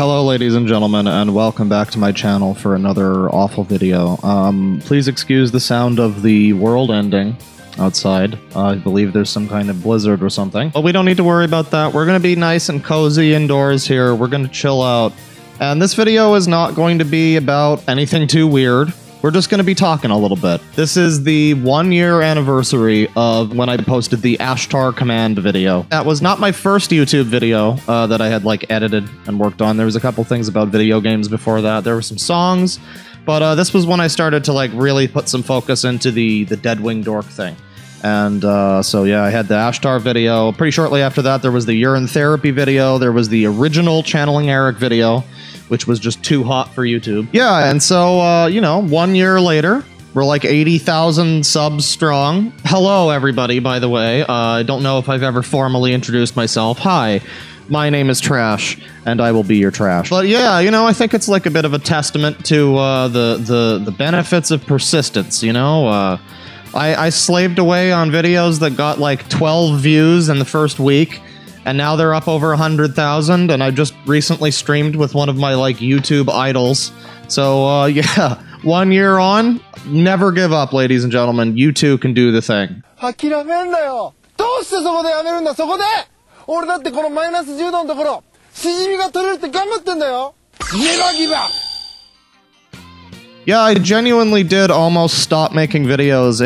Hello ladies and gentlemen, and welcome back to my channel for another awful video. Please excuse the sound of the world ending outside. I believe there's some kind of blizzard or something. But we don't need to worry about that. We're gonna be nice and cozy indoors here. We're gonna chill out. And this video is not going to be about anything too weird. We're just going to be talking a little bit. This is the 1-year anniversary of when I posted the Ashtar command video. That was not my first YouTube video that I had like edited and worked on. There was a couple things about video games before that. There were some songs, but this was when I started to like really put some focus into the Deadwing Dork thing. And so yeah, I had the Ashtar video. Pretty shortly after that, there was the Urine Therapy video. There was the original Channeling Eric video, which was just too hot for YouTube. Yeah, and so, you know, 1 year later, we're like 80,000 subs strong. Hello, everybody, by the way. I don't know if I've ever formally introduced myself. Hi, my name is Trash, and I will be your trash. But yeah, you know, I think it's like a bit of a testament to the benefits of persistence, you know? I slaved away on videos that got like 12 views in the first week, and now they're up over 100,000, and I just recently streamed with one of my, like, YouTube idols. So, yeah, 1 year on, never give up, ladies and gentlemen. You too can do the thing. Yeah, I genuinely did almost stop making videos.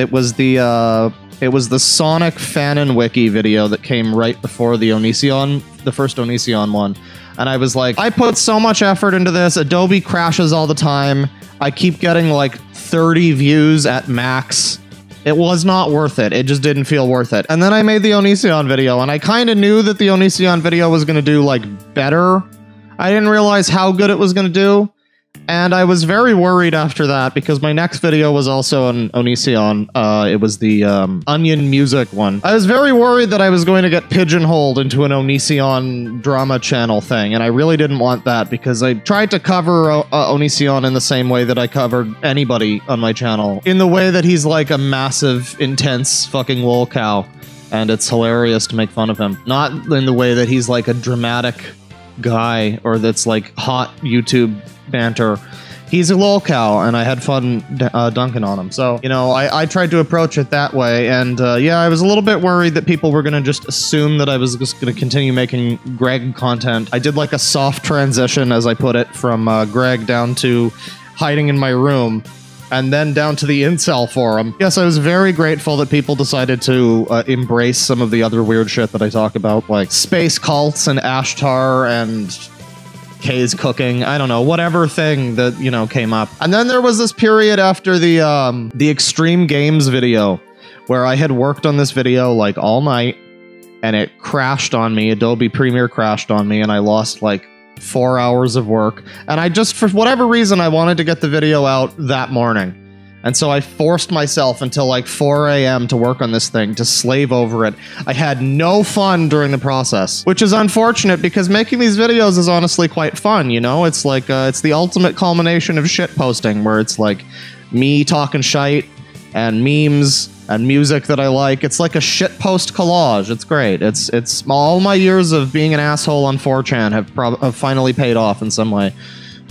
It was the Sonic Fanon Wiki video that came right before the Onision, the first Onision one. And I was like, I put so much effort into this, Adobe crashes all the time, I keep getting like 30 views at max. It was not worth it, it just didn't feel worth it. And then I made the Onision video, and I kind of knew that the Onision video was going to do like better. I didn't realize how good it was going to do. And I was very worried after that, because my next video was also an Onision. It was the Onion Music one. I was very worried that I was going to get pigeonholed into an Onision drama channel thing, and I really didn't want that, because I tried to cover Onision in the same way that I covered anybody on my channel. In the way that he's like a massive, intense fucking lol cow, and it's hilarious to make fun of him. Not in the way that he's like a dramatic guy, or that's like hot YouTube banter. He's a lol cow, and I had fun dunking on him. So, you know, I tried to approach it that way, and yeah, I was a little bit worried that people were going to just assume that I was just going to continue making Greg content. I did like a soft transition, as I put it, from Greg down to hiding in my room, and then down to the incel forum. Yes, I was very grateful that people decided to embrace some of the other weird shit that I talk about, like space cults and Ashtar and Kay's cooking, I don't know, whatever thing that, you know, came up. And then there was this period after the Extreme Games video, where I had worked on this video like all night, and it crashed on me. Adobe Premiere crashed on me, and I lost like 4 hours of work. And I just, for whatever reason, I wanted to get the video out that morning. And so I forced myself until like 4 a.m. to work on this thing, to slave over it. I had no fun during the process, which is unfortunate, because making these videos is honestly quite fun, you know? It's like, it's the ultimate culmination of shit posting, where it's like me talking shite and memes and music that I like. It's like a shit post collage. It's great. It's all my years of being an asshole on 4chan have finally paid off in some way.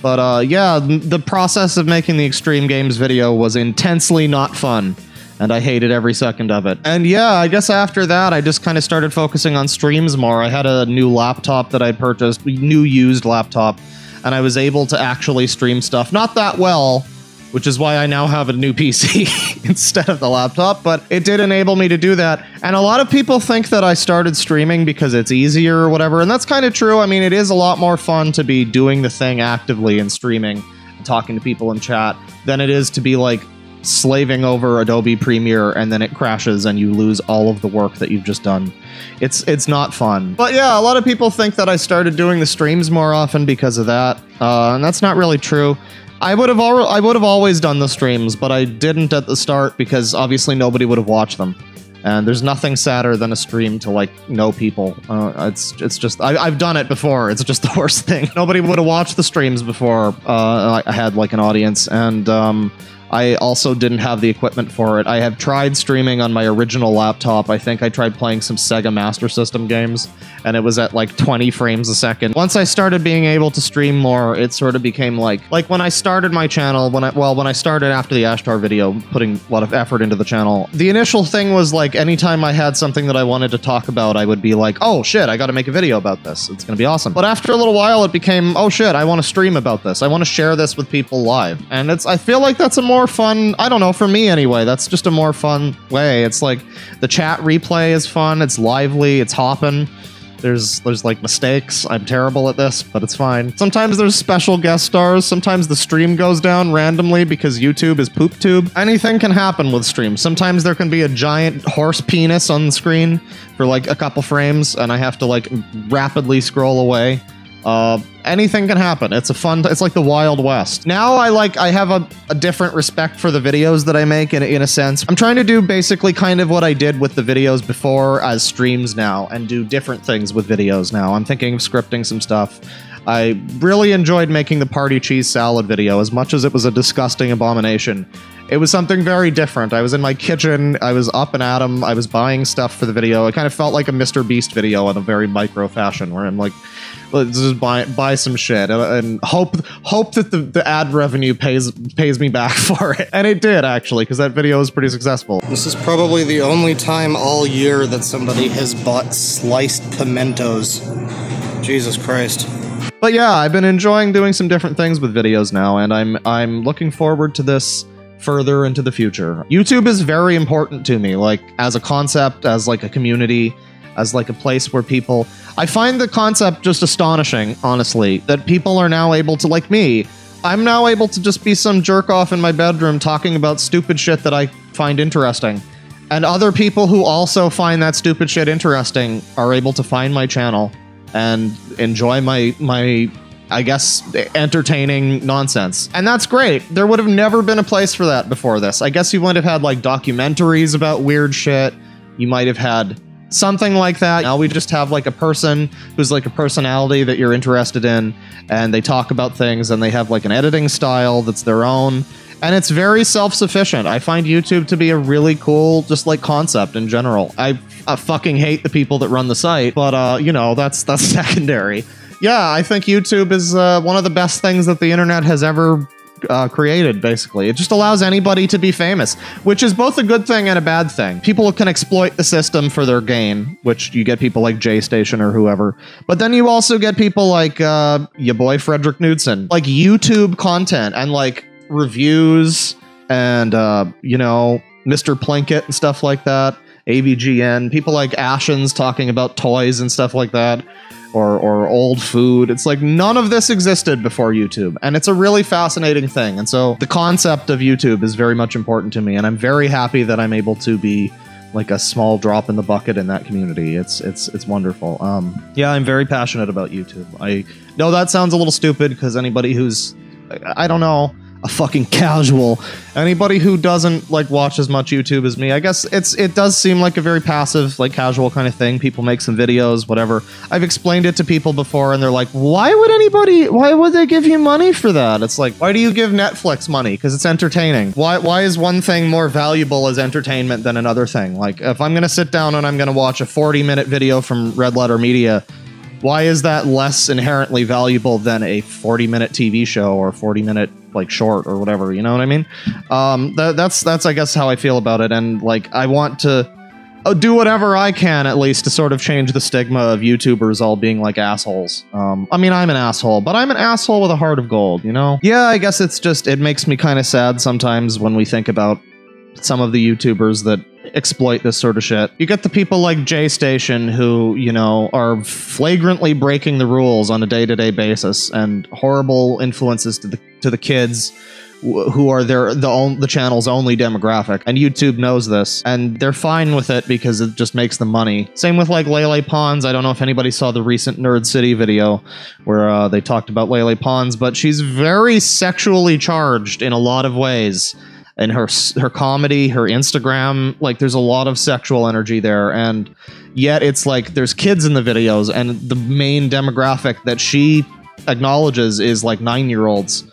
But yeah, the process of making the Extreme Games video was intensely not fun, and I hated every second of it. And yeah, I guess after that, I just kind of started focusing on streams more. I had a new laptop that I purchased, new used laptop, and I was able to actually stream stuff. Not that well, which is why I now have a new PC instead of the laptop, but it did enable me to do that. And a lot of people think that I started streaming because it's easier or whatever, and that's kind of true. I mean, it is a lot more fun to be doing the thing actively and streaming and talking to people in chat than it is to be like slaving over Adobe Premiere and then it crashes and you lose all of the work that you've just done. It's not fun. But yeah, a lot of people think that I started doing the streams more often because of that, and that's not really true. I would have always done the streams, but I didn't at the start because obviously nobody would have watched them. And there's nothing sadder than a stream to like know people. It's just I've done it before. It's just the worst thing. Nobody would have watched the streams before I had like an audience, and I also didn't have the equipment for it. I have tried streaming on my original laptop. I think I tried playing some Sega Master System games, and it was at like 20 frames a second. Once I started being able to stream more, it sort of became like when I started my channel, when I started after the Ashtar video, putting a lot of effort into the channel, the initial thing was like anytime I had something that I wanted to talk about, I would be like, oh shit, I gotta make a video about this. It's gonna be awesome. But after a little while, it became, oh shit, I want to stream about this. I want to share this with people live. And I feel like that's a more fun, I don't know, for me anyway, that's just a more fun way. It's like the chat replay is fun, it's lively, it's hopping. There's like mistakes. I'm terrible at this, but it's fine. Sometimes there's special guest stars. Sometimes the stream goes down randomly because YouTube is poop tube. Anything can happen with streams. Sometimes there can be a giant horse penis on the screen for like a couple frames, and I have to like rapidly scroll away. Anything can happen. It's like the Wild West. Now I have a different respect for the videos that I make in a sense. I'm trying to do basically kind of what I did with the videos before as streams now, and do different things with videos now. I'm thinking of scripting some stuff. I really enjoyed making the party cheese salad video, as much as it was a disgusting abomination. It was something very different. I was in my kitchen, I was up and at 'em, I was buying stuff for the video. It kind of felt like a Mr. Beast video in a very micro fashion, where I'm like, let's just buy some shit and hope that the ad revenue pays me back for it. And it did, actually, because that video was pretty successful. This is probably the only time all year that somebody has bought sliced pimentos. Jesus Christ. But yeah, I've been enjoying doing some different things with videos now, and I'm looking forward to this further into the future. YouTube is very important to me, like as a concept, as like a community, as like a place where people... I find the concept just astonishing, honestly, that people are now able to, like me, I'm now able to just be some jerk off in my bedroom talking about stupid shit that I find interesting. And other people who also find that stupid shit interesting are able to find my channel and enjoy my I guess, entertaining nonsense. And that's great. There would have never been a place for that before this. I guess you might have had, like, documentaries about weird shit. You might have had something like that. Now we just have, like, a person who's, like, a personality that you're interested in, and they talk about things, and they have, like, an editing style that's their own. And it's very self-sufficient. I find YouTube to be a really cool, just, like, concept in general. I fucking hate the people that run the site, but, you know, that's secondary. Yeah, I think YouTube is one of the best things that the internet has ever created, basically. It just allows anybody to be famous, which is both a good thing and a bad thing. People can exploit the system for their gain, which you get people like JStation or whoever. But then you also get people like your boy Frederick Knudsen. Like YouTube content and like reviews and, you know, Mr. Plinkett and stuff like that. AVGN. People like Ashens talking about toys and stuff like that. Or old food. It's like none of this existed before YouTube, and it's a really fascinating thing. And so the concept of YouTube is very much important to me, and I'm very happy that I'm able to be like a small drop in the bucket in that community. It's wonderful. Yeah, I'm very passionate about YouTube. I know that sounds a little stupid because anybody who's, I don't know, a fucking casual, anybody who doesn't like watch as much YouTube as me, I guess it does seem like a very passive, like casual kind of thing. People make some videos, whatever. I've explained it to people before and they're like, why would they give you money for that? It's like, why do you give Netflix money? Because it's entertaining. Why is one thing more valuable as entertainment than another thing? Like, if I'm gonna sit down and I'm gonna watch a 40-minute video from Red Letter Media, why is that less inherently valuable than a 40-minute TV show or 40-minute like short or whatever? You know what I mean? That's I guess how I feel about it, and like I want to do whatever I can at least to sort of change the stigma of YouTubers all being like assholes. I mean, I'm an asshole, but I'm an asshole with a heart of gold, you know? Yeah, I guess it makes me kind of sad sometimes when we think about some of the YouTubers that exploit this sort of shit. You get the people like JStation who, you know, are flagrantly breaking the rules on a day-to-day basis and horrible influences to the kids who are the channel's only demographic. And YouTube knows this, and they're fine with it because it just makes them money. Same with like Lele Pons. I don't know if anybody saw the recent Nerd City video where they talked about Lele Pons, but she's very sexually charged in a lot of ways. And her comedy, her Instagram, like there's a lot of sexual energy there, and yet it's like there's kids in the videos, and the main demographic that she acknowledges is like 9-year-olds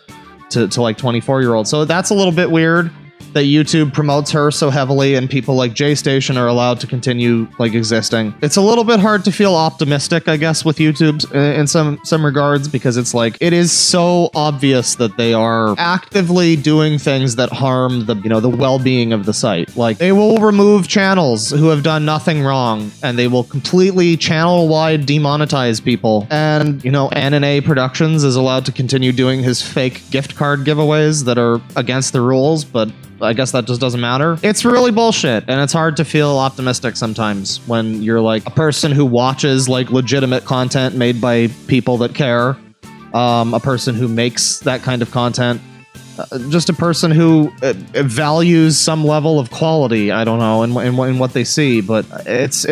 to like 24-year-olds. So that's a little bit weird that YouTube promotes her so heavily and people like J-Station are allowed to continue like existing. It's a little bit hard to feel optimistic, I guess, with YouTube in some regards, because it's like, it is so obvious that they are actively doing things that harm the, you know, the well-being of the site. Like, they will remove channels who have done nothing wrong, and they will completely channel-wide demonetize people. And, you know, Anime Productions is allowed to continue doing his fake gift card giveaways that are against the rules, but I guess that just doesn't matter. It's really bullshit, and it's hard to feel optimistic sometimes when you're like a person who watches like legitimate content made by people that care, a person who makes that kind of content, just a person who values some level of quality. I don't know in what they see, but it's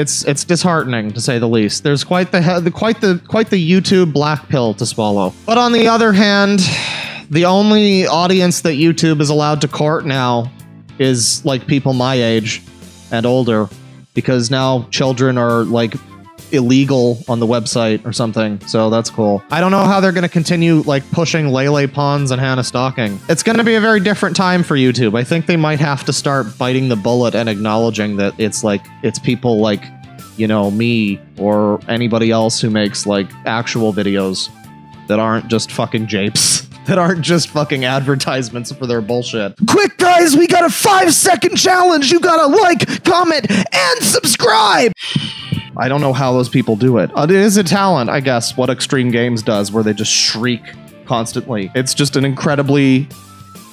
disheartening to say the least. There's quite the YouTube black pill to swallow. But on the other hand, the only audience that YouTube is allowed to court now is like people my age and older, because now children are like illegal on the website or something. So that's cool. I don't know how they're going to continue like pushing Lele Pons and Hannah Stocking. It's going to be a very different time for YouTube. I think they might have to start biting the bullet and acknowledging that it's like, it's people like, you know, me or anybody else who makes like actual videos that aren't just fucking japes. That aren't just fucking advertisements for their bullshit. Quick, guys, we got a 5-second challenge. You gotta like, comment, and subscribe. I don't know how those people do it. It is a talent, I guess, what Extreme Games does, where they just shriek constantly. It's just an incredibly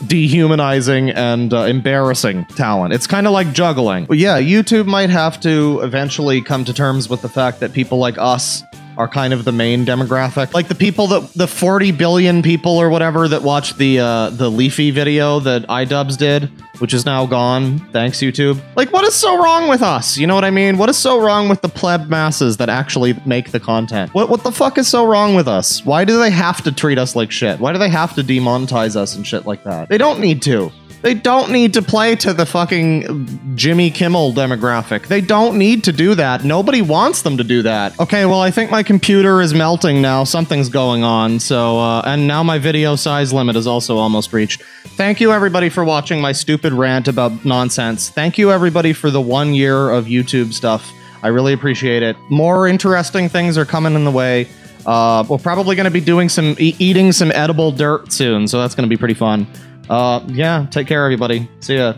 dehumanizing and embarrassing talent. It's kind of like juggling. But yeah, YouTube might have to eventually come to terms with the fact that people like us are kind of the main demographic. Like the people that, the 40 billion people or whatever that watched the Leafy video that iDubbbz did, which is now gone, thanks YouTube. Like, what is so wrong with us? You know what I mean? What is so wrong with the pleb masses that actually make the content? What the fuck is so wrong with us? Why do they have to treat us like shit? Why do they have to demonetize us and shit like that? They don't need to. They don't need to play to the fucking Jimmy Kimmel demographic. They don't need to do that. Nobody wants them to do that. Okay, well, I think my computer is melting now. Something's going on. So, and now my video size limit is also almost reached. Thank you, everybody, for watching my stupid rant about nonsense. Thank you, everybody, for the 1 year of YouTube stuff. I really appreciate it. More interesting things are coming in the way. We're probably going to be doing some eating some edible dirt soon, so that's going to be pretty fun. Yeah, take care, everybody. See ya.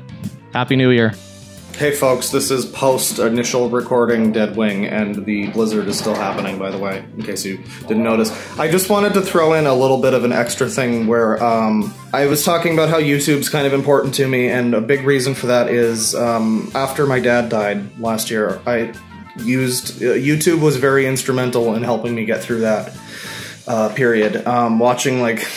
Happy New Year. Hey, folks, this is post-initial recording Deadwing, and the blizzard is still happening, by the way, in case you didn't notice. I just wanted to throw in a little bit of an extra thing where, I was talking about how YouTube's kind of important to me, and a big reason for that is, after my dad died last year, I used, YouTube was very instrumental in helping me get through that, period. Watching, like,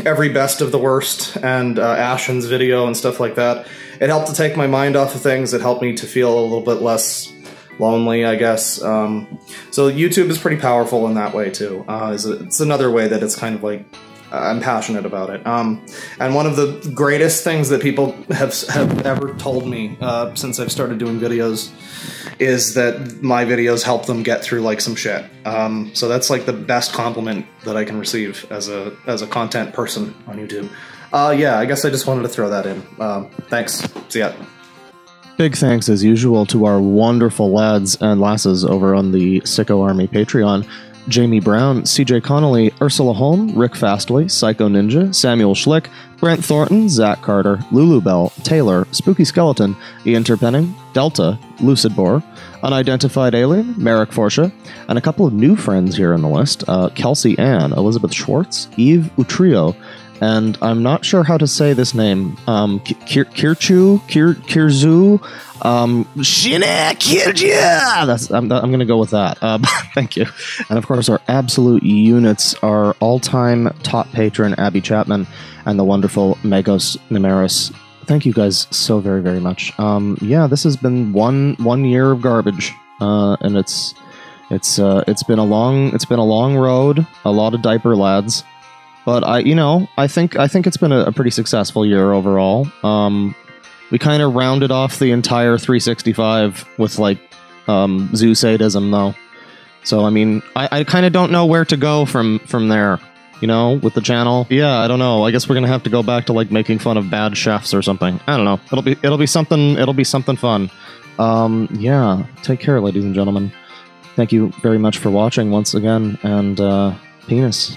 every best of the worst and Ashen's video and stuff like that. It helped to take my mind off of things. It helped me to feel a little bit less lonely, I guess. So YouTube is pretty powerful in that way too. It's another way that it's kind of like I'm passionate about it. And one of the greatest things that people have ever told me since I've started doing videos is that my videos help them get through like some shit. So that's like the best compliment that I can receive as a content person on YouTube. Yeah, I guess I just wanted to throw that in. Thanks. See ya. Big thanks, as usual, to our wonderful lads and lasses over on the Sicko Army Patreon. Jamie Brown, CJ Connolly, Ursula Holm, Rick Fastway, Psycho Ninja, Samuel Schlick, Brent Thornton, Zach Carter, Lulu Bell, Taylor, Spooky Skeleton, Ian Terpenning, Delta, Lucid Boar, Unidentified Alien, Merrick Forsha, and a couple of new friends here in the list, Kelsey Ann, Elizabeth Schwartz, Eve Utrio, and I'm not sure how to say this name, Kirzu, Kirja. I'm going to go with that. Thank you. And of course, our absolute units are all-time top patron Abby Chapman and the wonderful Megos Nemeris. Thank you guys so very, very much. Yeah, this has been one year of garbage, and it's been a long road, a lot of diaper lads. But I think it's been a pretty successful year overall. We kind of rounded off the entire 365 with like zoo sadism though. So I mean, I kind of don't know where to go from there. you know, with the channel. Yeah, I don't know. I guess we're gonna have to go back to like making fun of bad chefs or something. I don't know. It'll be something fun. Yeah. Take care, ladies and gentlemen. Thank you very much for watching once again, and penis.